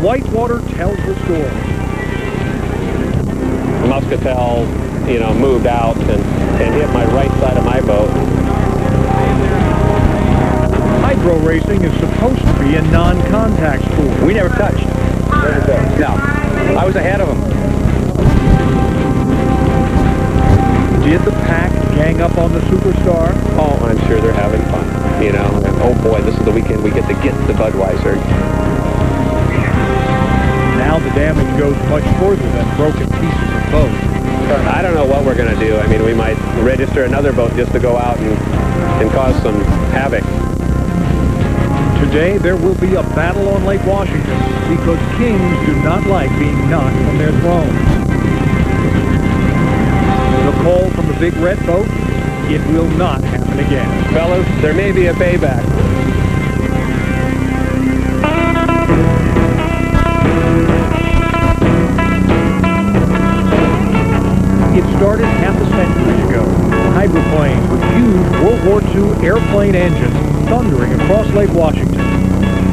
whitewater tells the story. Muscatel, you know, moved out and hit my right side of my boat. Hydro racing is supposed to be a non-contact sport. We never touched. No. I was ahead of him. Did the pack gang up on the Superstar? Oh, I'm sure they're having fun. You know, and oh boy, this is the weekend we get the Budweiser. Now the damage goes much further than broken pieces of boat. I don't know what we're going to do. I mean, we might register another boat just to go out and cause some havoc. Today there will be a battle on Lake Washington because kings do not like being knocked from their thrones. The call from the big red boat, it will not happen again. Fellas, there may be a payback. It started half a century ago. Hydroplanes with huge World War II airplane engines thundering across Lake Washington.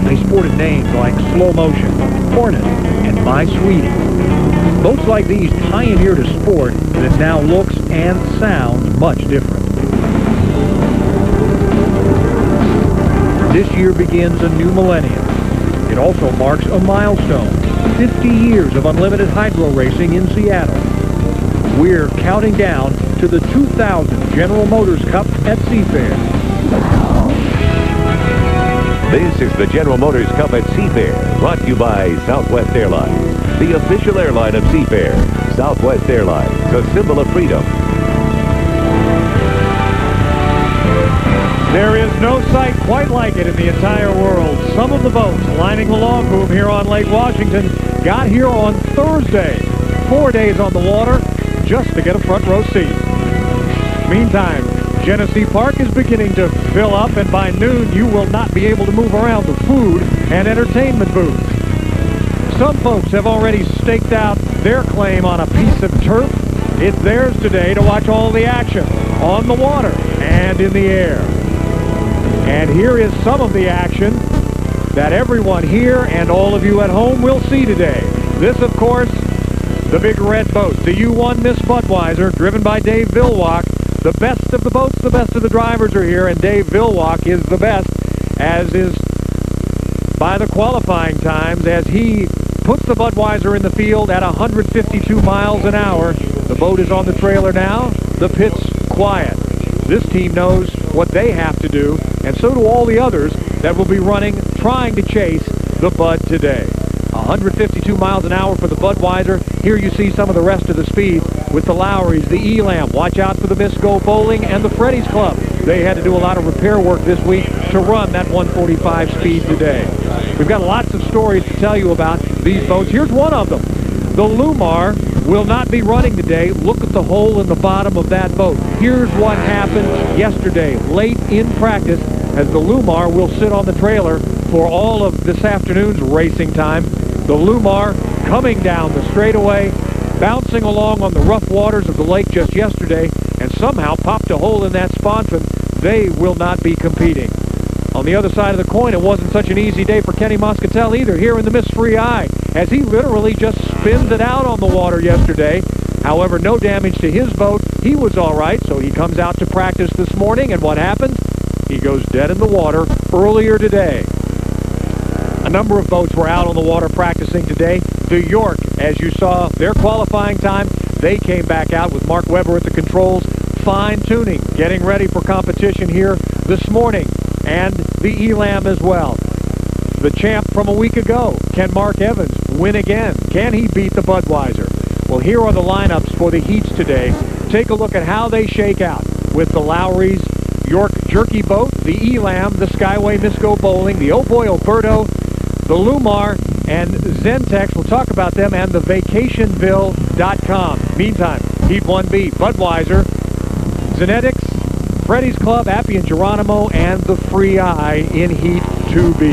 They sported names like Slow Motion, Hornet, and My Sweetie. Boats like these pioneered a sport that now looks and sounds much different. This year begins a new millennium. It also marks a milestone, 50 years of unlimited hydro racing in Seattle. We're counting down to the 2000 General Motors Cup at Seafair. This is the General Motors Cup at Seafair, brought to you by Southwest Airlines, the official airline of Seafair. Southwest Airlines, a symbol of freedom. There is no sight quite like it in the entire world. Some of the boats lining the log boom here on Lake Washington got here on Thursday. 4 days on the water just to get a front row seat. Meantime, Genesee Park is beginning to fill up, and by noon you will not be able to move around the food and entertainment booths. Some folks have already staked out their claim on a piece of turf. It's theirs today to watch all the action on the water and in the air. And here is some of the action that everyone here and all of you at home will see today. This, of course, the big red boat, the U1 Miss Budweiser, driven by Dave Vilwalk. The best of the boats, the best of the drivers are here, and Dave Vilwalk is the best, as is by the qualifying times, as he puts the Budweiser in the field at 152 miles an hour. The boat is on the trailer now. The pit's quiet. This team knows what they have to do, and so do all the others that will be running, trying to chase the Bud today. 152 miles an hour for the Budweiser. Here you see some of the rest of the speed with the Lowrys, the Elam. Watch out for the Misco Bowling and the Freddy's Club. They had to do a lot of repair work this week to run that 145 speed today. We've got lots of stories to tell you about these boats. Here's one of them. The Lumar will not be running today. Look at the hole in the bottom of that boat. Here's what happened yesterday, late in practice, as the Lumar will sit on the trailer for all of this afternoon's racing time. The Lumar coming down the straightaway, bouncing along on the rough waters of the lake just yesterday, and somehow popped a hole in that sponson. They will not be competing. On the other side of the coin, it wasn't such an easy day for Kenny Muscatel either here in the Miss Free Eye, as he literally just spins it out on the water yesterday. However, no damage to his boat. He was all right, so he comes out to practice this morning, and what happens? He goes dead in the water earlier today. A number of boats were out on the water practicing today. The York, as you saw, their qualifying time, they came back out with Mark Webber at the controls, fine-tuning, getting ready for competition here this morning, and the Elam as well. The champ from a week ago, can Mark Evans win again? Can he beat the Budweiser? Well, here are the lineups for the heats today. Take a look at how they shake out with the Lowry's York Jerky Boat, the Elam, the Skyway Misco Bowling, the Oh Boy Alberto, the Lumar, and Zentex. We'll talk about them, and the vacationville.com. Meantime, Heat 1B, Budweiser, Zenetics, Freddy's Club, Appy and Geronimo, and the Free Eye in Heat 2B.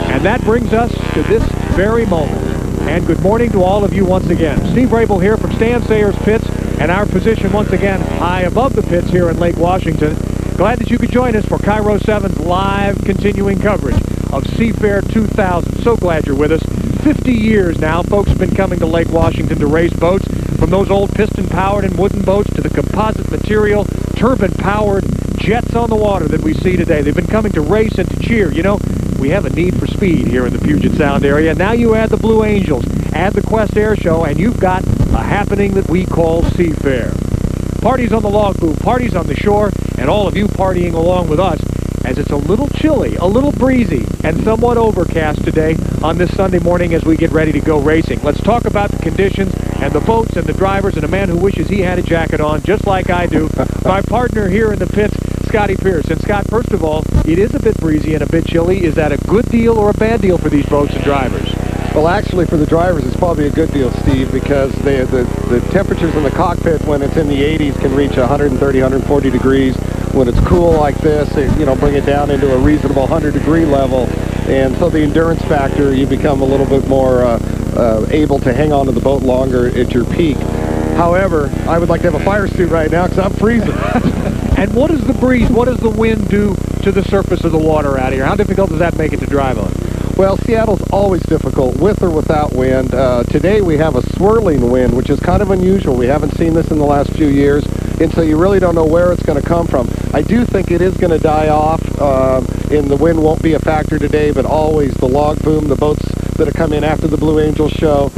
And that brings us to this very moment. And good morning to all of you once again. Steve Rabel here from Stan Sayers Pits, and our position once again high above the pits here in Lake Washington. Glad that you could join us for KIRO 7's live continuing coverage of Seafair 2000. So glad you're with us. 50 years now, folks have been coming to Lake Washington to race boats, from those old piston-powered and wooden boats to the composite material, turbine-powered jets on the water that we see today. They've been coming to race and to cheer. You know, we have a need for speed here in the Puget Sound area. Now you add the Blue Angels, add the Quest Air Show, and you've got a happening that we call Seafair. Parties on the log boom, parties on the shore, and all of you partying along with us as it's a little chilly, a little breezy, and somewhat overcast today on this Sunday morning as we get ready to go racing. Let's talk about the conditions and the boats and the drivers and a man who wishes he had a jacket on, just like I do. My partner here in the pits, Scotty Pierce. And Scott, first of all, it is a bit breezy and a bit chilly. Is that a good deal or a bad deal for these boats and drivers? Well, actually, for the drivers, it's probably a good deal, Steve, because the temperatures in the cockpit when it's in the 80s can reach 130, 140 degrees. When it's cool like this, bring it down into a reasonable 100-degree level. And so the endurance factor, you become a little bit more able to hang on to the boat longer at your peak. However, I would like to have a fire suit right now because I'm freezing. And what does the breeze, what does the wind do to the surface of the water out here? How difficult does that make it to drive on? Well, Seattle's always difficult, with or without wind. Today we have a swirling wind, which is kind of unusual. We haven't seen this in the last few years, and so you really don't know where it's going to come from. I do think it is going to die off, and the wind won't be a factor today, but always the log boom, the boats that have come in after the Blue Angels show,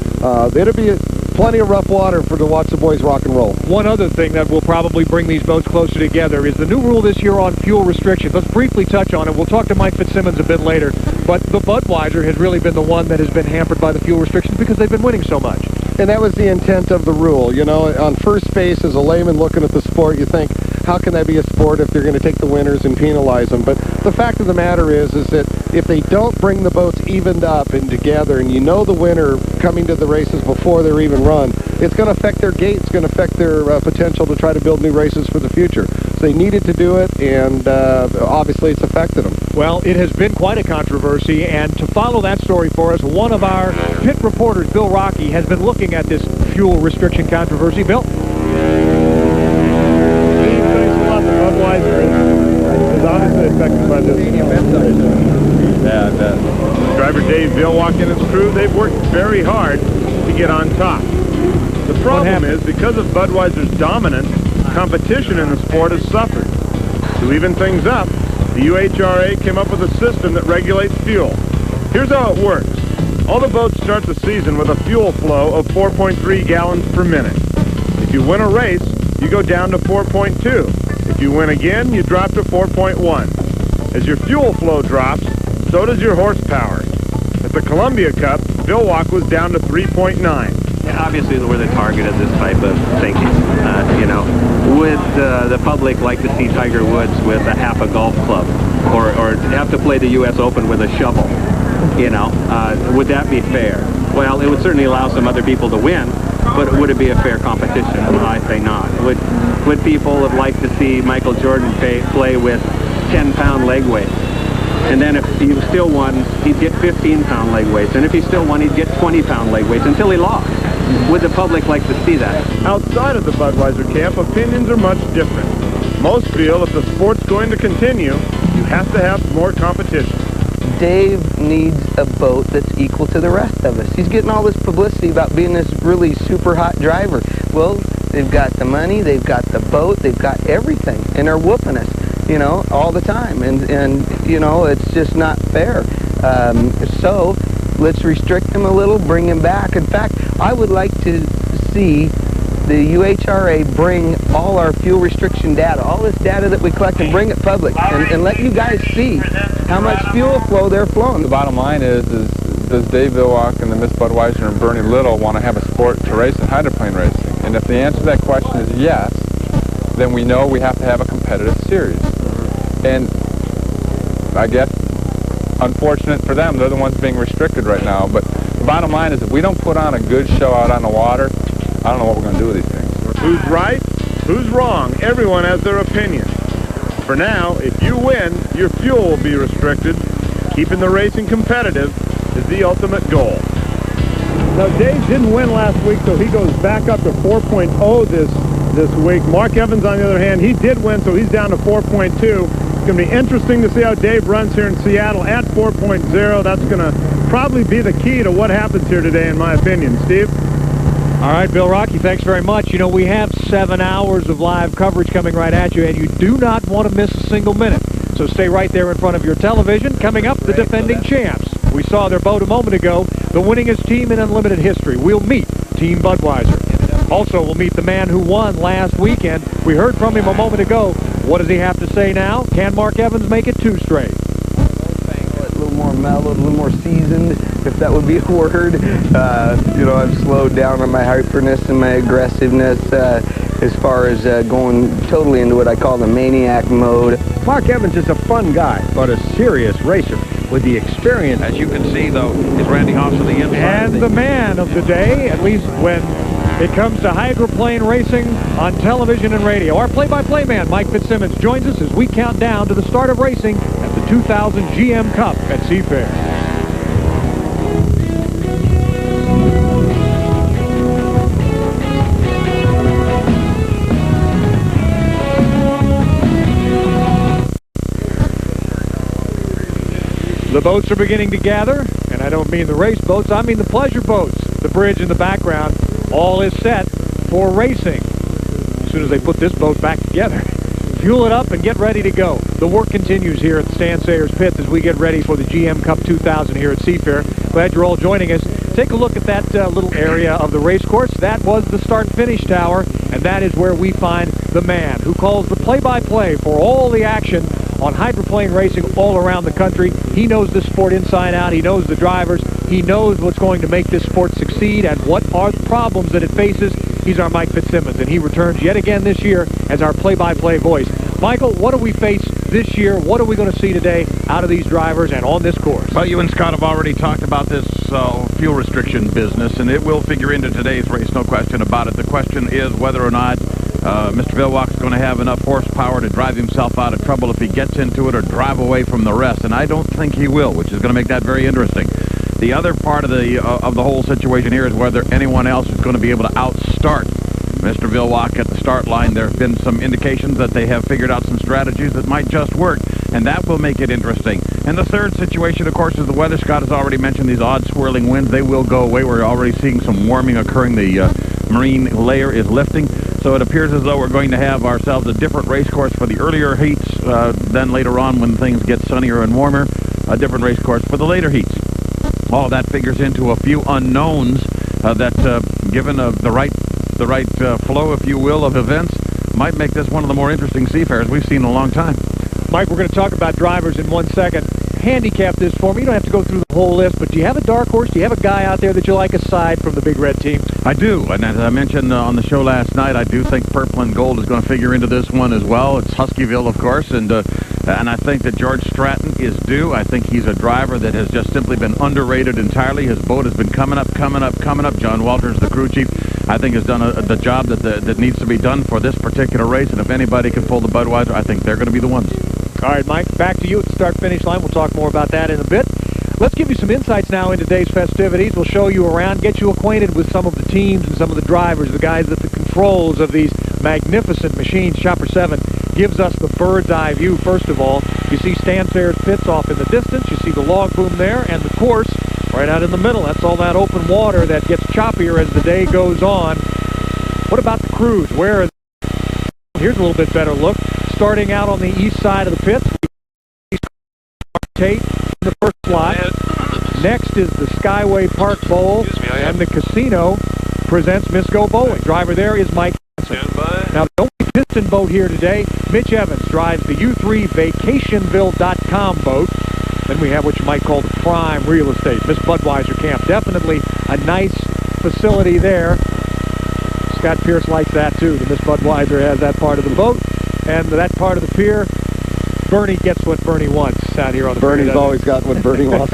it'll be plenty of rough water to watch the boys rock and roll. One other thing that will probably bring these boats closer together is the new rule this year on fuel restrictions. Let's briefly touch on it. We'll talk to Mike Fitzsimmons a bit later, but the Budweiser has really been the one that has been hampered by the fuel restrictions because they've been winning so much. And that was the intent of the rule. You know, on first base, as a layman looking at the sport, you think, how can that be a sport if they're going to take the winners and penalize them? But the fact of the matter is that if they don't bring the boats evened up and together, and you know the winner coming to the races before they're even run, it's going to affect their gait. It's going to affect their potential to try to build new races for the future. So they needed to do it, and obviously it's affected them. Well, it has been quite a controversy, and to follow that story for us, one of our pit reporters, Bill Rocky, has been looking at this fuel restriction controversy. Bill? Budweiser is obviously affected by this. Yeah, I bet. Driver Dave Vilwalk and his crew, they've worked very hard to get on top. The problem is, because of Budweiser's dominance, competition in the sport has suffered. To even things up, the UHRA came up with a system that regulates fuel. Here's how it works. All the boats start the season with a fuel flow of 4.3 gallons per minute. If you win a race, you go down to 4.2. If you win again, you drop to 4.1. As your fuel flow drops, so does your horsepower. At the Columbia Cup, Vilwalk was down to 3.9. Yeah, obviously, we're the target of this type of thinking. Would the public like to see Tiger Woods with a half a golf club, or have to play the U.S. Open with a shovel? Would that be fair? Well, it would certainly allow some other people to win, but would it be a fair competition? Well, I say not. Would people have liked to see Michael Jordan play with 10-pound leg weights? And then if he still won, he'd get 15-pound leg weights. And if he still won, he'd get 20-pound leg weights until he lost. Would the public like to see that? Outside of the Budweiser camp, opinions are much different. Most feel if the sport's going to continue, you have to have more competition. Dave needs a boat that's equal to the rest of us. He's getting all this publicity about being this really super hot driver. Well, they've got the money, they've got the boat, they've got everything, and they're whooping us, all the time. And it's just not fair. So let's restrict him a little, bring him back. In fact, I would like to see the UHRA bring all our fuel restriction data, all this data that we collect, and bring it public, and let you guys see how much fuel flow they're flowing. The bottom line is does Dave Vilwalk and the Miss Budweiser and Bernie Little want to have a sport to race in hydroplane racing? And if the answer to that question is yes, then we know we have to have a competitive series. And I guess, unfortunate for them, they're the ones being restricted right now. But the bottom line is if we don't put on a good show out on the water, I don't know what we're going to do with these things. Who's right? Who's wrong? Everyone has their opinion. For now, if you win, your fuel will be restricted. Keeping the racing competitive is the ultimate goal. Now, Dave didn't win last week, so he goes back up to 4.0 this week. Mark Evans, on the other hand, he did win, so he's down to 4.2. It's going to be interesting to see how Dave runs here in Seattle at 4.0. That's going to probably be the key to what happens here today, in my opinion. Steve? All right, Bill Rocky, thanks very much. You know, we have 7 hours of live coverage coming right at you, and you do not want to miss a single minute. So stay right there in front of your television. Coming up, the defending champs. We saw their boat a moment ago, the winningest team in Unlimited history. We'll meet Team Budweiser. Also, we'll meet the man who won last weekend. We heard from him a moment ago. What does he have to say now? Can Mark Evans make it 2 straight? A little more mellowed, a little more seasoned, if that would be a word. You know, I've slowed down on my hyperness and my aggressiveness as far as going totally into what I call the maniac mode. Mark Evans is a fun guy, but a serious racer with the experience. As you can see, though, is Randy Haas on the inside. And the man of the day, at least when it comes to hydroplane racing on television and radio. Our play-by-play man, Mike Fitzsimmons, joins us as we count down to the start of racing at the 2000 GM Cup at Seafair. The boats are beginning to gather, and I don't mean the race boats, I mean the pleasure boats. The bridge in the background, all is set for racing. As soon as they put this boat back together, fuel it up and get ready to go. The work continues here at Stan Sayers Pits as we get ready for the GM Cup 2000 here at Seafair. Glad you're all joining us. Take a look at that little area of the race course. That was the start-finish tower, and that is where we find the man who calls the play-by-play for all the action on hydroplane racing all around the country. He knows this sport inside out. He knows the drivers. He knows what's going to make this sport succeed and what are the problems that it faces. He's our Mike Fitzsimmons, and he returns yet again this year as our play-by-play voice. Michael, what do we face this year? What are we going to see today out of these drivers and on this course? Well, you and Scott have already talked about this fuel restriction business, and it will figure into today's race, no question about it. The question is whether or not Mr. Vilwalk is going to have enough horsepower to drive himself out of trouble if he gets into it or drive away from the rest, and I don't think he will, which is going to make that very interesting. The other part of the whole situation here is whether anyone else is going to be able to outstart Mr. Vilwalk at the start line. There have been some indications that they have figured out some strategies that might just work, and that will make it interesting. And the third situation, of course, is the weather. Scott has already mentioned these odd swirling winds. They will go away. We're already seeing some warming occurring. The marine layer is lifting. So it appears as though we're going to have ourselves a different race course for the earlier heats. Then later on, when things get sunnier and warmer, a different race course for the later heats. All that figures into a few unknowns that, given the right flow, if you will, of events, might make this one of the more interesting Seafairs we've seen in a long time. Mike, we're going to talk about drivers in 1 second. Handicap this for me. You don't have to go through the whole list, but do you have a dark horse? Do you have a guy out there that you like aside from the Big Red team? I do, and as I mentioned on the show last night, I do think Purple and Gold is going to figure into this one as well. It's Huskyville, of course, and I think that George Stratton is due. I think he's a driver that has just simply been underrated entirely. His boat has been coming up. John Walters, the crew chief, I think has done the job that needs to be done for this particular race, and if anybody can pull the Budweiser, I think they're going to be the ones. All right, Mike, back to you at the start-finish line. We'll talk more about that in a bit. Let's give you some insights now into today's festivities. We'll show you around, get you acquainted with some of the teams and some of the drivers, the guys at the controls of these magnificent machines. Chopper 7 gives us the bird's eye view, first of all. You see Stan Sayers Pits off in the distance. You see the log boom there and the course right out in the middle. That's all that open water that gets choppier as the day goes on. What about the crews? Where are they? Here's a little bit better look. Starting out on the east side of the pits, Tate in the first slot. Next is the Skyway Park Bowl, and the casino presents Misco Bowling. Driver there is Mike Hansen. Now, the only piston boat here today, Mitch Evans drives the U3 Vacationville.com boat. Then we have what you might call the prime real estate, Miss Budweiser Camp. Definitely a nice facility there. Scott Pierce likes that too. The Miss Budweiser has that part of the boat. And that part of the pier, Bernie gets what Bernie wants out here on the Bernie's always got what Bernie wants.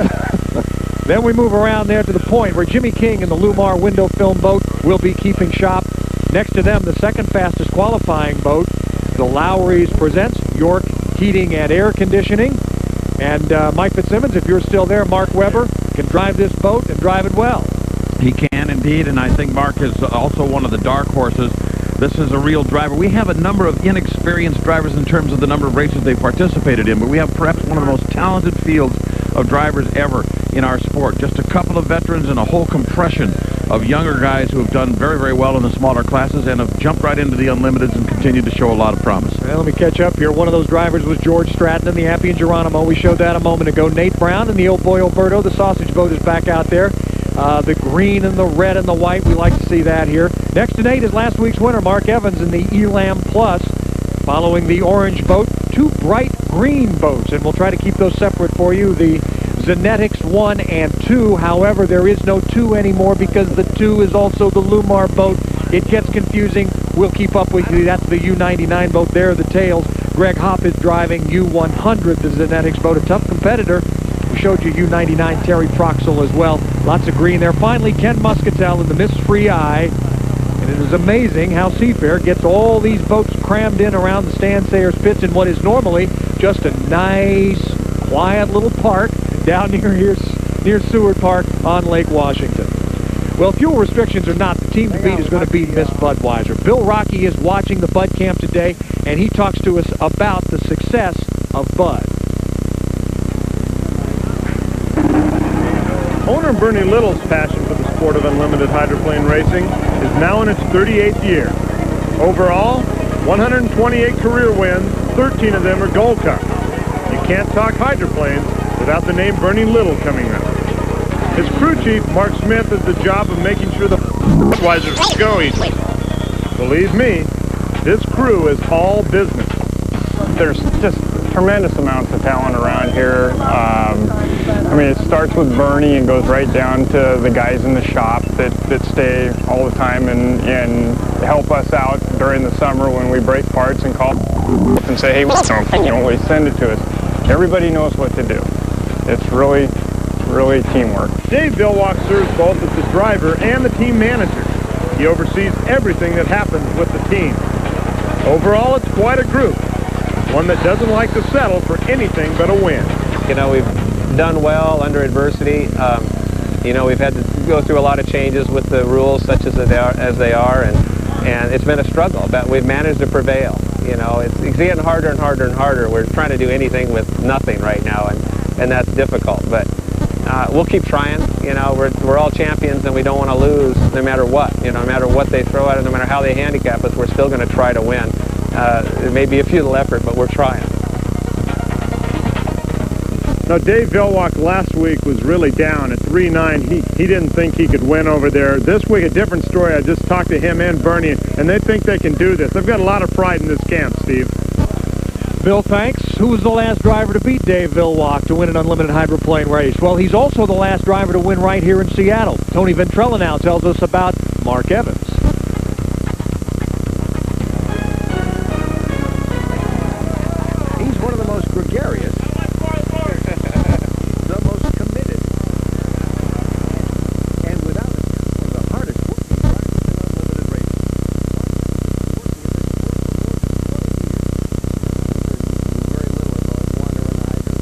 Then we move around there to the point where Jimmy King and the Lumar window film boat will be keeping shop. Next to them, the second fastest qualifying boat, the Lowry's presents York Heating and Air Conditioning. And Mike Fitzsimmons, if you're still there, Mark Webber can drive this boat and drive it well. He can indeed, and I think Mark is also one of the dark horses. This is a real driver. We have a number of inexperienced drivers in terms of the number of races they've participated in, but we have perhaps one of the most talented fields of drivers ever in our sport. Just a couple of veterans and a whole compression of younger guys who have done very, very well in the smaller classes and have jumped right into the Unlimiteds and continued to show a lot of promise. Well, let me catch up here. One of those drivers was George Stratton in the Appian Geronimo. We showed that a moment ago. Nate Brown in the Old Boy Alberto. The sausage boat is back out there. The green and the red and the white, we like to see that here. Next to Nate is last week's winner, Mark Evans, in the Elam Plus. Following the orange boat, two bright green boats, and we'll try to keep those separate for you. The Zenetics 1 and 2, however, there is no 2 anymore because the 2 is also the Lumar boat. It gets confusing. We'll keep up with you. That's the U99 boat. There are the tails. Greg Hopp is driving U100, the Zenetics boat, a tough competitor. We showed you U99 Terry Proxel as well. Lots of green there. Finally, Ken Muscatel in the Mist-Free Eye. And it is amazing how Seafair gets all these boats crammed in around the Stan Sayers pits in what is normally just a nice, quiet little park down near Seward Park on Lake Washington. Well, fuel restrictions or not, the team to beat is going to be Miss Budweiser. Bill Rocky is watching the Bud Camp today, and he talks to us about the success of Bud. Owner Bernie Little's passion for the sport of unlimited hydroplane racing is now in its 38th year. Overall, 128 career wins, 13 of them are Gold Cup. You can't talk hydroplanes without the name Bernie Little coming up. His crew chief, Mark Smith, has the job of making sure the Budweisers go easy. Believe me, this crew is all business. There's just tremendous amounts of talent around here. I mean, it starts with Bernie and goes right down to the guys in the shop that stay all the time and help us out during the summer when we break parts and call and say, hey, don't send it to us. Everybody knows what to do. It's really teamwork. Dave Vilwalk serves both as the driver and the team manager. He oversees everything that happens with the team. Overall, it's quite a group. One that doesn't like to settle for anything but a win. You know, we've done well under adversity. You know, we've had to go through a lot of changes with the rules such as they are, and it's been a struggle, but we've managed to prevail. You know, it's getting harder and harder and harder. We're trying to do anything with nothing right now, and that's difficult, but we'll keep trying. You know, we're all champions, and we don't want to lose no matter what. You know, no matter what they throw at us, no matter how they handicap us, we're still going to try to win. It may be a futile effort, but we're trying. Now, Dave Vilwalk last week was really down at 3-9. He didn't think he could win over there. This week, a different story. I just talked to him and Bernie, and they think they can do this. They've got a lot of pride in this camp, Steve. Bill, thanks. Who was the last driver to beat Dave Vilwalk to win an unlimited hydroplane race? Well, he's also the last driver to win right here in Seattle. Tony Ventrella now tells us about Mark Evans. He's one of the most gregarious, the most committed, and without it, one of the hardest working drivers in unlimited racing. Very little above water and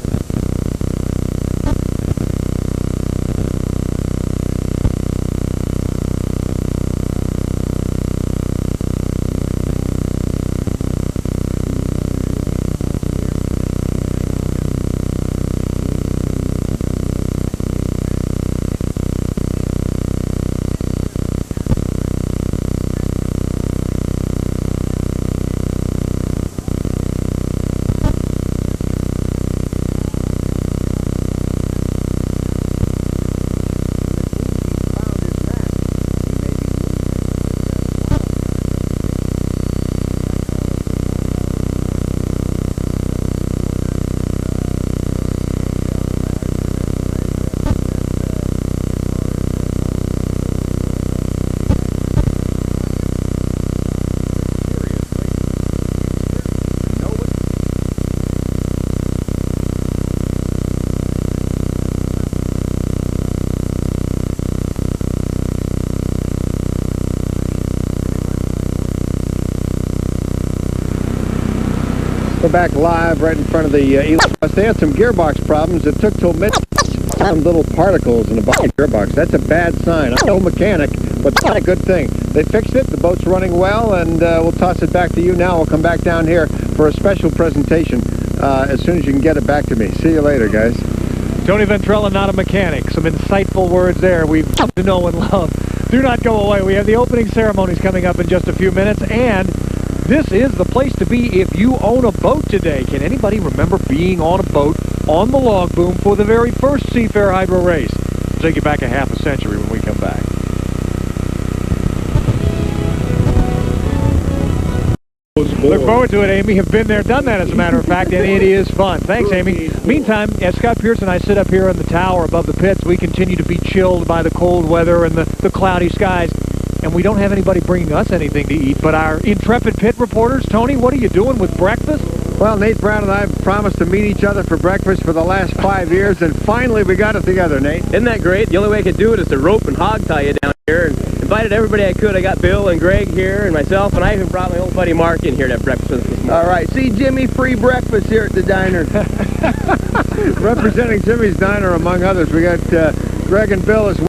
We're back live right in front of the Elam. They had some gearbox problems. It took till midnight. found little particles in the bottom of the gearbox. That's a bad sign. I'm no mechanic, but it's not a good thing. They fixed it. The boat's running well, and we'll toss it back to you now. We'll come back down here for a special presentation as soon as you can get it back to me. See you later, guys. Tony Ventrella, not a mechanic. Some insightful words there we've come to know and love. Do not go away. We have the opening ceremonies coming up in just a few minutes, and this is the place to be if you own a boat today. Can anybody remember being on a boat on the log boom for the very first Seafair Hydro race? We'll take you back a half a century when we come back. Look forward to it, Amy. Have been there, done that, as a matter of fact, and it is fun. Thanks, Amy. Meantime, as Scott Pierce and I sit up here in the tower above the pits, we continue to be chilled by the cold weather and the cloudy skies, and we don't have anybody bringing us anything to eat, but our intrepid pit reporters. Tony, what are you doing with breakfast? Well, Nate Brown and I have promised to meet each other for breakfast for the last 5 years, and finally we got it together, Nate. Isn't that great? The only way I could do it is to rope and hog tie you down here, and invited everybody I could. I got Bill and Greg here and myself, and I even brought my old buddy Mark in here to have breakfast with us this morning. All right, see Jimmy, free breakfast here at the diner. Representing Jimmy's Diner, among others, we got Greg and Bill as well.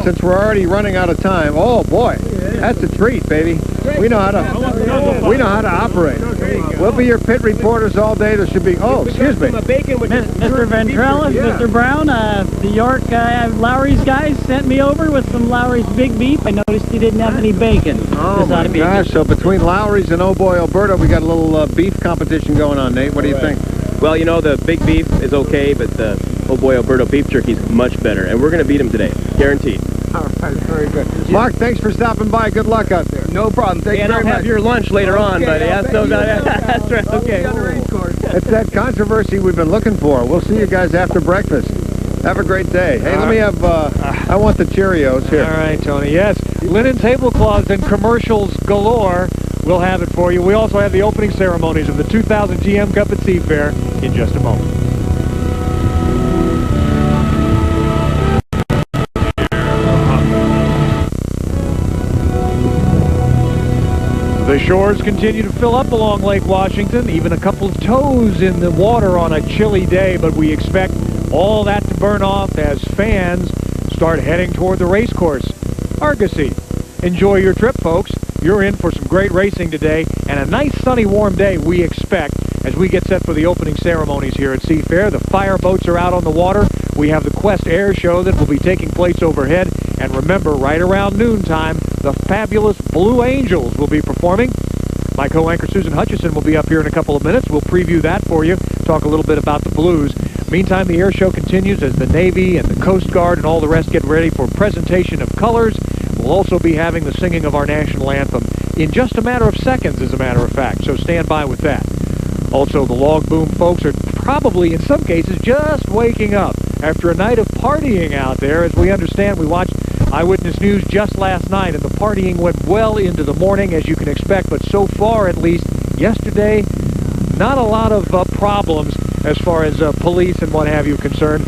Since we're already running out of time. Oh boy, that's a treat, baby. We know how to operate. We'll be your pit reporters all day. There should be. Oh, excuse me. Mr. Ventrella, Mr. Brown, the York Lowry's guys sent me over with some Lowry's Big Beef. I noticed he didn't have any bacon. Oh my gosh! So between Lowry's and Oh Boy, Alberta, we got a little beef competition going on. Nate, what do you think? Well, you know, the big beef is okay, but the Oh Boy, Alberta beef jerky is much better, and we're going to beat them today, guaranteed. All right, very good. Mark, thanks for stopping by. Good luck out there. No problem. Thank you very much. Have your lunch later on, buddy. That's right. Okay. It's that controversy we've been looking for. We'll see you guys after breakfast. Have a great day. Hey, let me have, I want the Cheerios here. All right, Tony. Yes, linen tablecloths and commercials galore. We'll have it for you. We also have the opening ceremonies of the 2000 GM Cup at Seafair in just a moment. The shores continue to fill up along Lake Washington, even a couple of toes in the water on a chilly day, but we expect all that to burn off as fans start heading toward the race course. Argosy. Enjoy your trip, folks. You're in for some great racing today, and a nice sunny warm day we expect as we get set for the opening ceremonies here at Seafair. The fire boats are out on the water. We have the Quest Air Show that will be taking place overhead. And remember, right around noontime, the fabulous Blue Angels will be performing. My co-anchor Susan Hutchison will be up here in a couple of minutes. We'll preview that for you, talk a little bit about the Blues. Meantime, the air show continues as the Navy and the Coast Guard and all the rest get ready for presentation of colors. We'll also be having the singing of our national anthem in just a matter of seconds, as a matter of fact, so stand by with that. Also, the log boom folks are probably, in some cases, just waking up after a night of partying out there. As we understand, we watched Eyewitness News just last night, and the partying went well into the morning, as you can expect, but so far, at least yesterday, not a lot of problems as far as police and what have you concerned.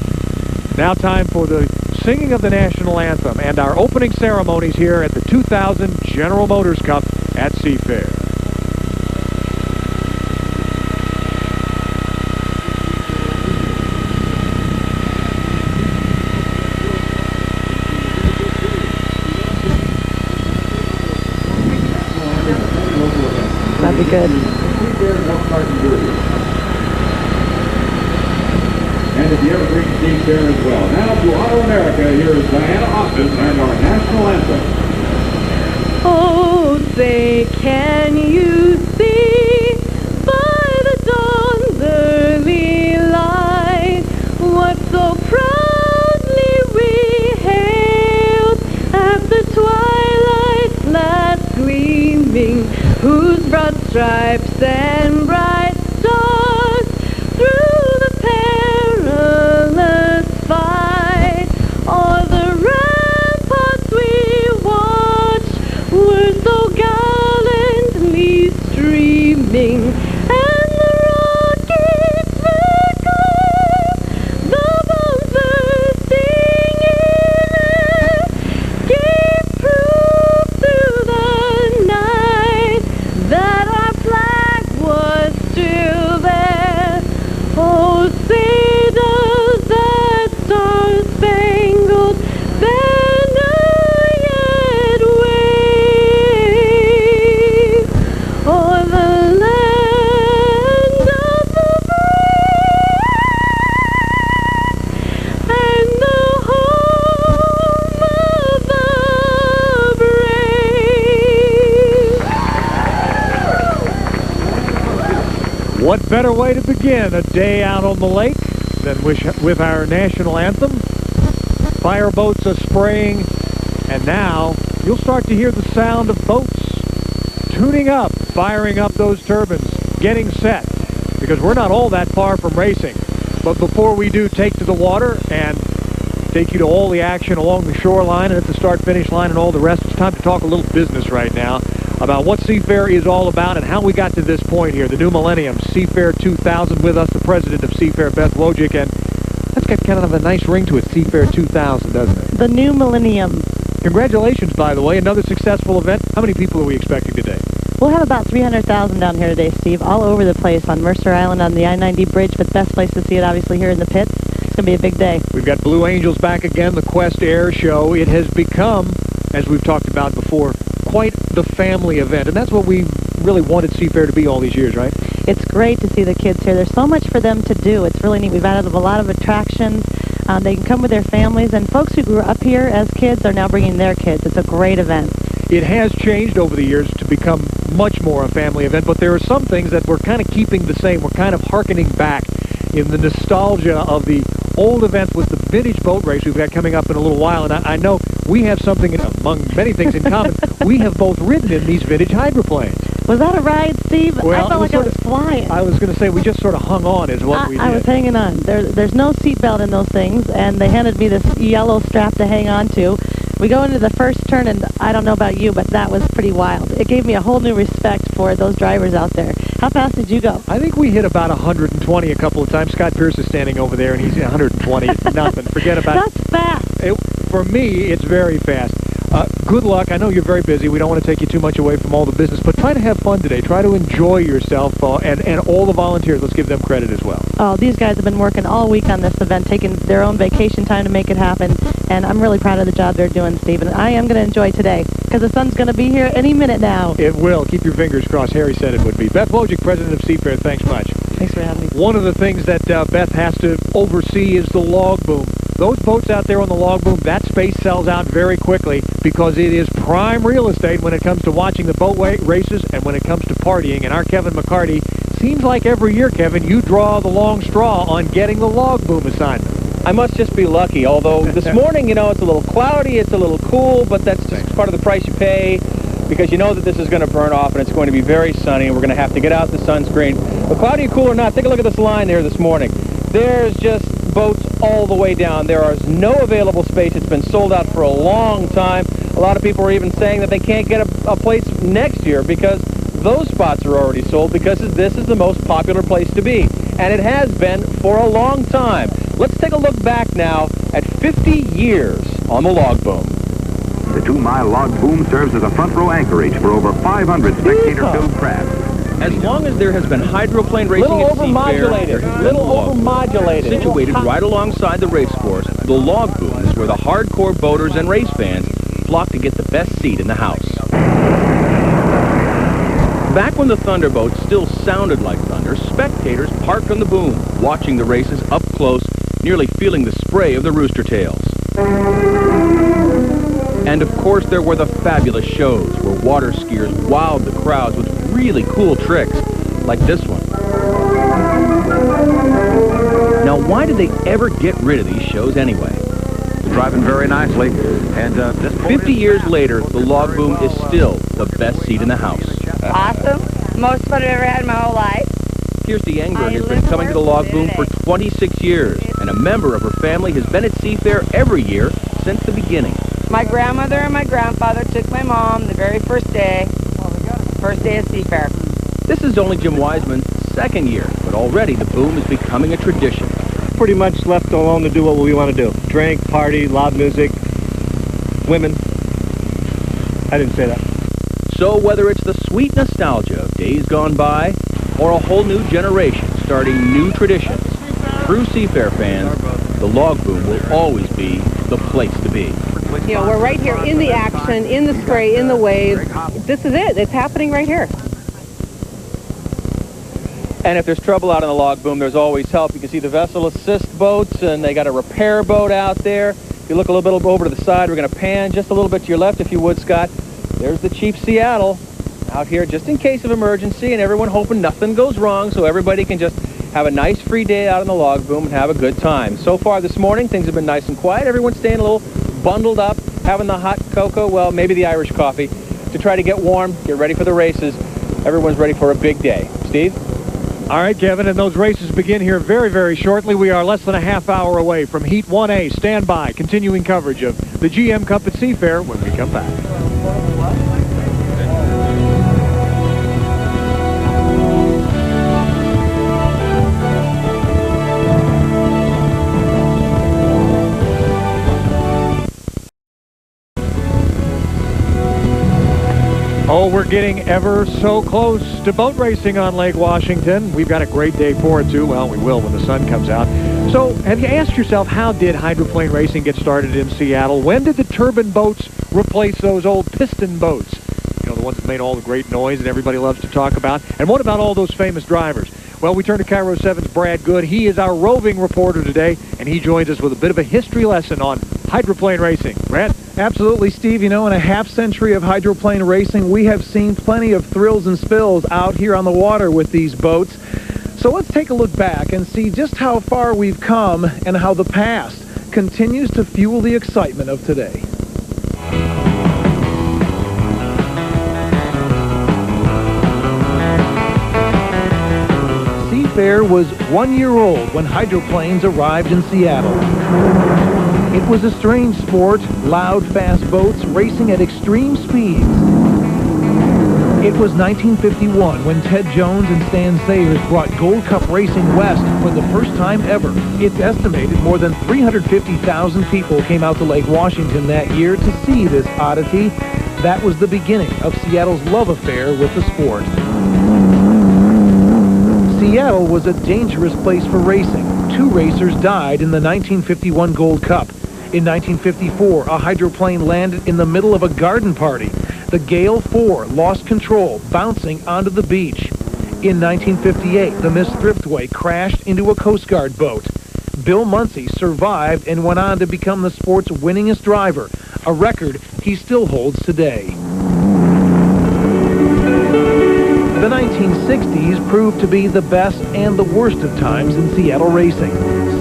Now time for the singing of the national anthem and our opening ceremonies here at the 2000 General Motors Cup at Seafair. That'd be good. And the Evergreen Seafair as well. Now to Auto America, here is Diana Austin and our national anthem. Oh, say, can you see by the dawn's early light what so proudly we hailed at the twilight's last gleaming, whose broad stripes and bright stars through the perilous fight o'er the ramparts we watched were so gallantly streaming, and the rockets circled, the bombs bursting in air, gave proof through the night that our flag was still there. What better way to begin a day out on the lake than with our national anthem? Fireboats are spraying, and now you'll start to hear the sound of boats tuning up, firing up those turbines, getting set, because we're not all that far from racing. But before we do take to the water and take you to all the action along the shoreline and at the start-finish line and all the rest, it's time to talk a little business right now about what Seafair is all about and how we got to this point here, the new millennium, Seafair 2000. With us, the president of Seafair, Beth Wojcik, and that's got kind of a nice ring to it, Seafair 2000, doesn't it? The new millennium. Congratulations, by the way, another successful event. How many people are we expecting today? We'll have about 300,000 down here today, Steve, all over the place on Mercer Island on the I-90 bridge, but best place to see it, obviously, here in the pits. It's going to be a big day. We've got Blue Angels back again, the Quest Air Show. It has become, as we've talked about before, quite the family event, and that's what we really wanted Seafair to be all these years, right? It's great to see the kids here. There's so much for them to do. It's really neat. We've added a lot of attractions. They can come with their families, and folks who grew up here as kids are now bringing their kids. It's a great event. It has changed over the years to become much more a family event, but there are some things that we're kind of keeping the same. We're kind of hearkening back in the nostalgia of the old events with the vintage boat race we've got coming up in a little while, and I know we have something among many things in common. We have both ridden in these vintage hydroplanes. Was that a ride, Steve? Well, I felt like I was flying. I was going to say we just sort of hung on is what we did. I was hanging on. There's no seatbelt in those things, and they handed me this yellow strap to hang on to. We go into the first turn, and I don't know about you, but that was pretty wild. It gave me a whole new respect for those drivers out there. How fast did you go? I think we hit about 120 a couple of times. Scott Pierce is standing over there, and he's 120. Nothing. Forget about it. That's fast. For me, it's very fast. Good luck. I know you're very busy. We don't want to take you too much away from all the business, but try to have fun today. Try to enjoy yourself, and all the volunteers. Let's give them credit as well. Oh, these guys have been working all week on this event, taking their own vacation time to make it happen, and I'm really proud of the job they're doing, Steve. And I am going to enjoy today, because the sun's going to be here any minute now. It will. Keep your fingers crossed. Harry said it would be. Beth Wojcik, president of Seafair, thanks much. Thanks for having me. One of the things that Beth has to oversee is the log boom. Those boats out there on the log boom, that space sells out very quickly because it is prime real estate when it comes to watching the boat races and when it comes to partying. And our Kevin McCarty, seems like every year, Kevin, you draw the long straw on getting the log boom assignment. I must just be lucky, although this morning, you know, it's a little cloudy, it's a little cool, but that's just part of the price you pay because you know that this is going to burn off and it's going to be very sunny and we're going to have to get out the sunscreen. But cloudy or cool or not, take a look at this line there this morning. There's just boats all the way down. There is no available space. It's been sold out for a long time. A lot of people are even saying that they can't get a place next year because those spots are already sold because this is the most popular place to be. And it has been for a long time. Let's take a look back now at 50 years on the log boom. The 2-mile log boom serves as a front row anchorage for over 500 spectator-filled craft. As long as there has been hydroplane racing at Seafair, situated right alongside the race course, the log boom is where the hardcore boaters and race fans flock to get the best seat in the house. Back when the Thunderboat still sounded like thunder, spectators parked on the boom, watching the races up close, nearly feeling the spray of the rooster tails. And of course there were the fabulous shows where water skiers wowed the crowds with really cool tricks, like this one. Now why did they ever get rid of these shows anyway? Driving very nicely, and this 50 years later, the log boom is still the best seat in the house. Awesome. Most fun I've ever had in my whole life. Kirsty Engberg has been coming to the log boom for 26 years, and a member of her family has been at Seafair every year since the beginning. My grandmother and my grandfather took my mom the very first day at Seafair. This is only Jim Wiseman's second year, but already the boom is becoming a tradition. Pretty much left alone to do what we want to do. Drink, party, loud music, women. I didn't say that. So whether it's the sweet nostalgia of days gone by or a whole new generation starting new traditions, true Seafair fans, the log boom will always be the place to be. You know, we're right here in the action, in the spray, in the waves. This is it. It's happening right here. And if there's trouble out on the log boom, there's always help. You can see the vessel assist boats, and they got a repair boat out there. If you look a little bit over to the side, we're going to pan just a little bit to your left, if you would, Scott. There's the Chief Seattle. out here just in case of emergency, and everyone hoping nothing goes wrong so everybody can just have a nice free day out on the log boom and have a good time. So far this morning, things have been nice and quiet. Everyone's staying a little bundled up, having the hot cocoa, well, maybe the Irish coffee, to try to get warm, get ready for the races. Everyone's ready for a big day. Steve? All right, Kevin, and those races begin here very, very shortly. We are less than a half hour away from Heat 1A. Stand by. Continuing coverage of the GM Cup at Seafair when we come back. Oh, we're getting ever so close to boat racing on Lake Washington. We've got a great day for it, too. Well, we will when the sun comes out. So, have you asked yourself, how did hydroplane racing get started in Seattle? When did the turbine boats replace those old piston boats? You know, the ones that made all the great noise that everybody loves to talk about. And what about all those famous drivers? Well, we turn to KIRO 7's Brad Good. He is our roving reporter today, and he joins us with a bit of a history lesson on hydroplane racing. Brad? Absolutely, Steve. You know, in a half-century of hydroplane racing, we have seen plenty of thrills and spills out here on the water with these boats. So let's take a look back and see just how far we've come and how the past continues to fuel the excitement of today. Seafair was 1 year old when hydroplanes arrived in Seattle. It was a strange sport, loud, fast boats racing at extreme speeds. It was 1951 when Ted Jones and Stan Sayers brought Gold Cup racing west for the first time ever. It's estimated more than 350,000 people came out to Lake Washington that year to see this oddity. That was the beginning of Seattle's love affair with the sport. Seattle was a dangerous place for racing. 2 racers died in the 1951 Gold Cup. In 1954, a hydroplane landed in the middle of a garden party. The Gale 4 lost control, bouncing onto the beach. In 1958, the Miss Thriftway crashed into a Coast Guard boat. Bill Munsey survived and went on to become the sport's winningest driver, a record he still holds today. The 1960s proved to be the best and the worst of times in Seattle racing.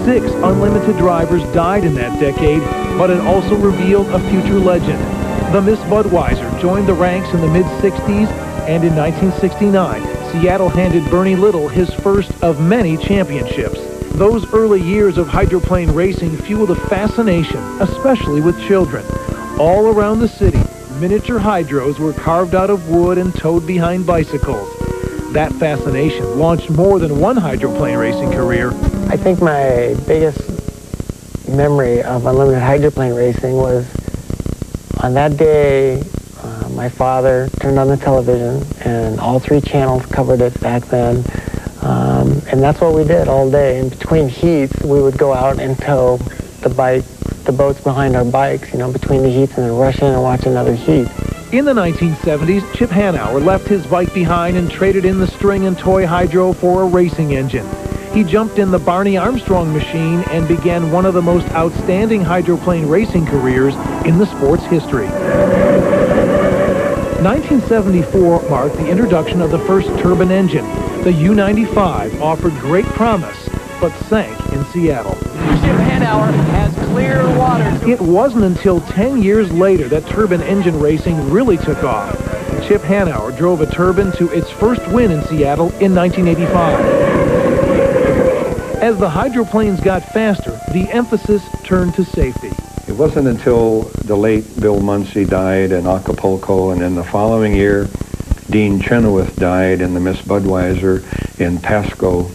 6 unlimited drivers died in that decade, but it also revealed a future legend. The Miss Budweiser joined the ranks in the mid-60s, and in 1969, Seattle handed Bernie Little his first of many championships. Those early years of hydroplane racing fueled a fascination, especially with children. All around the city, miniature hydros were carved out of wood and towed behind bicycles. That fascination launched more than one hydroplane racing career. I think my biggest memory of unlimited hydroplane racing was on that day, my father turned on the television and all 3 channels covered it back then. And that's what we did all day. In between heats, we would go out and tow the boats behind our bikes, you know, between the heats, and then rush in and watch another heat. In the 1970s, Chip Hanauer left his bike behind and traded in the string and toy hydro for a racing engine. He jumped in the Barney Armstrong machine and began one of the most outstanding hydroplane racing careers in the sport's history. 1974 marked the introduction of the first turbine engine. The U-95 offered great promise, but sank in Seattle. Chip Hanauer has clear water. It wasn't until 10 years later that turbine engine racing really took off. Chip Hanauer drove a turbine to its first win in Seattle in 1985. As the hydroplanes got faster, the emphasis turned to safety. It wasn't until the late Bill Munsey died in Acapulco, and in the following year, Dean Chenoweth died in the Miss Budweiser in Pasco.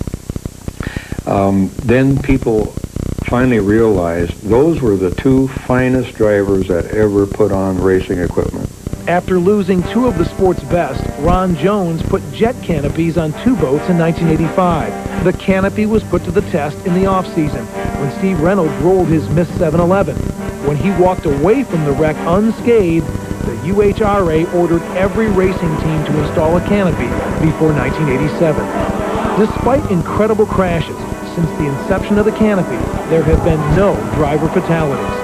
Then people finally realized those were the 2 finest drivers that ever put on racing equipment. After losing 2 of the sport's best, Ron Jones put jet canopies on 2 boats in 1985. The canopy was put to the test in the off-season when Steve Reynolds rolled his Miss 711. When he walked away from the wreck unscathed, the UHRA ordered every racing team to install a canopy before 1987. Despite incredible crashes, since the inception of the canopy, there have been no driver fatalities.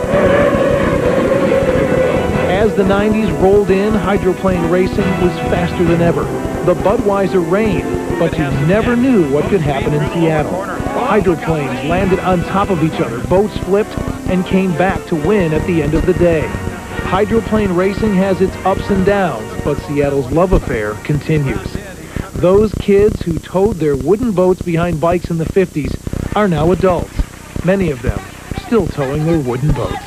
As the 90s rolled in, hydroplane racing was faster than ever. The Budweiser reigned, but you never knew what could happen in Seattle. Hydroplanes landed on top of each other, boats flipped, and came back to win at the end of the day. Hydroplane racing has its ups and downs, but Seattle's love affair continues. Those kids who towed their wooden boats behind bikes in the 50s are now adults, many of them still towing their wooden boats.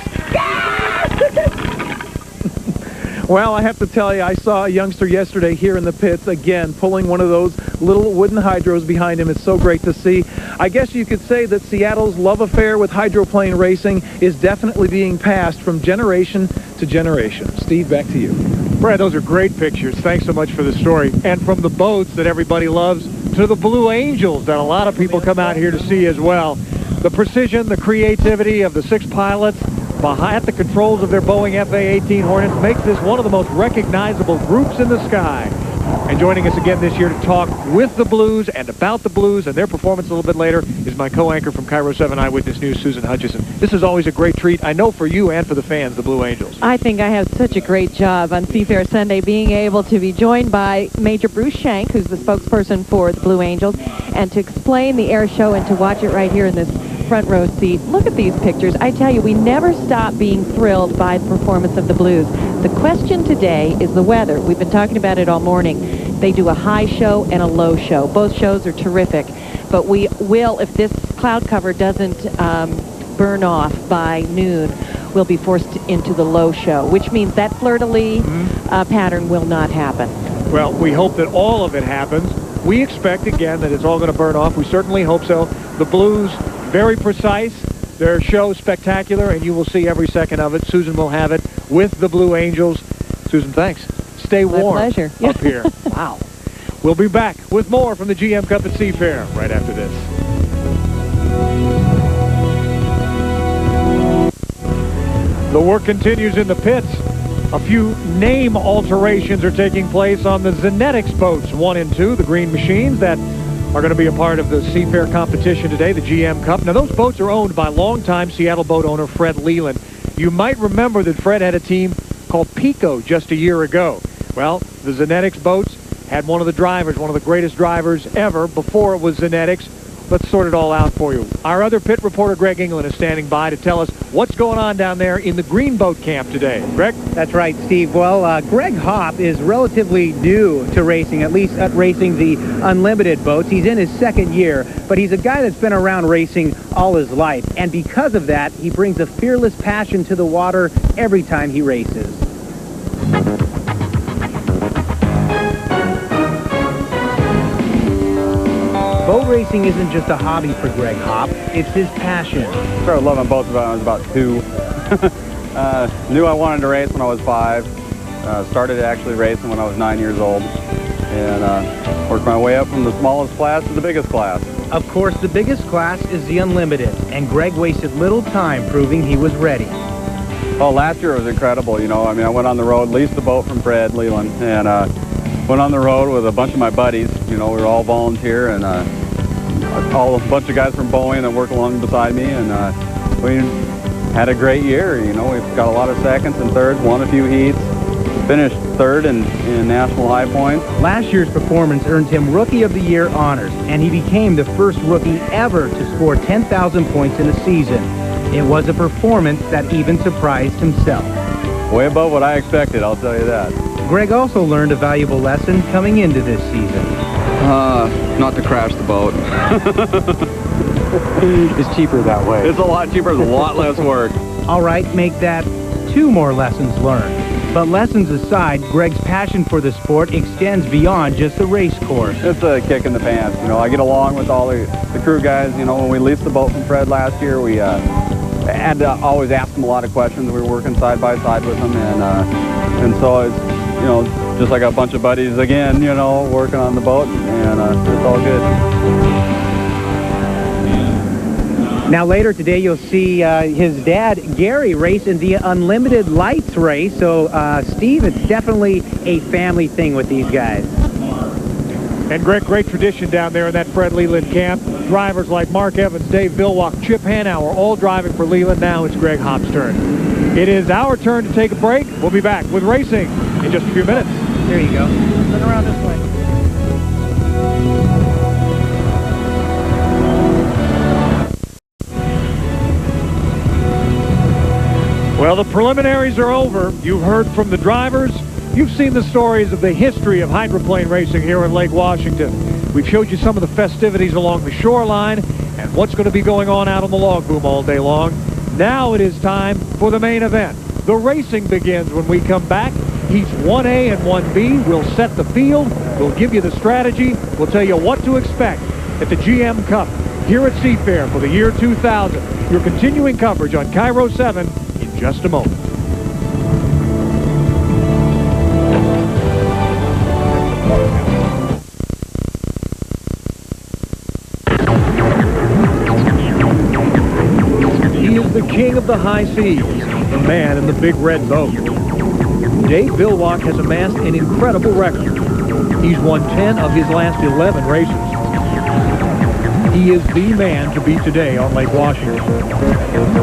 Well, I have to tell you, I saw a youngster yesterday here in the pits, again, pulling one of those little wooden hydros behind him. It's so great to see. I guess you could say that Seattle's love affair with hydroplane racing is definitely being passed from generation to generation. Steve, back to you. Brad, those are great pictures. Thanks so much for the story. And from the boats that everybody loves to the Blue Angels that a lot of people come out here to see as well. The precision, the creativity of the 6 pilots behind the controls of their Boeing FA-18 Hornets makes this one of the most recognizable groups in the sky. And joining us again this year to talk with the Blues and about the Blues and their performance a little bit later is my co-anchor from KIRO 7 Eyewitness News, Susan Hutchison. This is always a great treat, I know, for you and for the fans, the Blue Angels. I think I have such a great job on Seafair Sunday, being able to be joined by Major Bruce Shank, who's the spokesperson for the Blue Angels, and to explain the air show and to watch it right here in this front row seat. Look at these pictures. I tell you, we never stop being thrilled by the performance of the Blues. The question today is the weather. We've been talking about it all morning. They do a high show and a low show. Both shows are terrific, but we will, if this cloud cover doesn't burn off by noon, we'll be forced into the low show, which means that fleur-de-lis pattern will not happen. Well, we hope that all of it happens. We expect, again, that it's all going to burn off. We certainly hope so. The Blues, very precise. Their show spectacular, and you will see every second of it. Susan will have it with the Blue Angels. Susan, thanks. Stay warm up here. Wow. We'll be back with more from the GM Cup at Seafair right after this. The work continues in the pits. A few name alterations are taking place on the Zenetics boats 1 and 2, the green machines that are going to be a part of the Seafair competition today, the GM Cup. Now, those boats are owned by longtime Seattle boat owner Fred Leland. You might remember that Fred had a team called Pico just a year ago. Well, the Zenetics boats had one of the drivers, one of the greatest drivers ever before it was Zenetics. Let's sort it all out for you. Our other pit reporter, Greg England, is standing by to tell us what's going on down there in the green boat camp today. Greg? That's right, Steve. Well, Greg Hopp is relatively new to racing, at least at racing the unlimited boats. He's in his 2nd year, but he's a guy that's been around racing all his life. And because of that, he brings a fearless passion to the water every time he races. Boat racing isn't just a hobby for Greg Hopp, it's his passion. Started loving boats when I was about 2. Knew I wanted to race when I was 5. Started actually racing when I was 9 years old. And worked my way up from the smallest class to the biggest class. Of course, the biggest class is the unlimited, and Greg wasted little time proving he was ready. Well, last year was incredible, you know. I mean, I went on the road, leased the boat from Fred Leland, and went on the road with a bunch of my buddies. You know, we were all volunteer, and a bunch of guys from Boeing that work along beside me, and we had a great year. You know, we've got a lot of seconds and thirds, won a few heats, finished 3rd in national high points. Last year's performance earned him Rookie of the Year honors, and he became the first rookie ever to score 10,000 points in a season. It was a performance that even surprised himself. Way above what I expected, I'll tell you that. Greg also learned a valuable lesson coming into this season. Not to crash the boat. It's cheaper that way. It's a lot cheaper, it's a lot less work. All right, make that 2 more lessons learned. But lessons aside, Greg's passion for the sport extends beyond just the race course. It's a kick in the pants. You know, I get along with all the crew guys. You know, when we leased the boat from Fred last year, we had to always ask them a lot of questions. We were working side by side with them, and so it's, you know, just like a bunch of buddies again, you know, working on the boat, and it's all good. Now later today you'll see his dad, Gary, race in the Unlimited Lights race. So, Steve, it's definitely a family thing with these guys. And Greg, great tradition down there in that Fred Leland camp. Drivers like Mark Evans, Dave Vilwalk, Chip Hanauer, all driving for Leland. Now it's Greg Hopp's turn. It is our turn to take a break. We'll be back with racing in just a few minutes. There you go. Turn around this way. Well, the preliminaries are over. You've heard from the drivers. You've seen the stories of the history of hydroplane racing here in Lake Washington. We've showed you some of the festivities along the shoreline and what's going to be going on out on the log boom all day long. Now it is time for the main event. The racing begins when we come back. Heats 1A and 1B. We'll set the field. We'll give you the strategy. We'll tell you what to expect at the GM Cup here at Seafair for the year 2000. Your continuing coverage on KIRO 7 in just a moment. He is the king of the high seas, the man in the big red boat. Dave Bilwach has amassed an incredible record. He's won 10 of his last 11 races. He is the man to beat today on Lake Washington.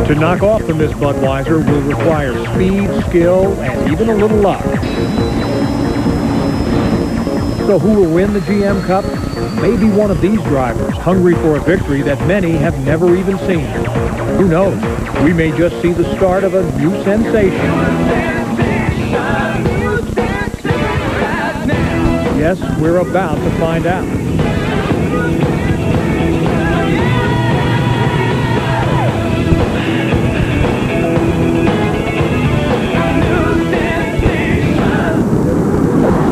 To knock off the Miss Budweiser will require speed, skill, and even a little luck. So who will win the GM Cup? Maybe one of these drivers, hungry for a victory that many have never even seen. Who knows? We may just see the start of a new sensation. Yes, we're about to find out.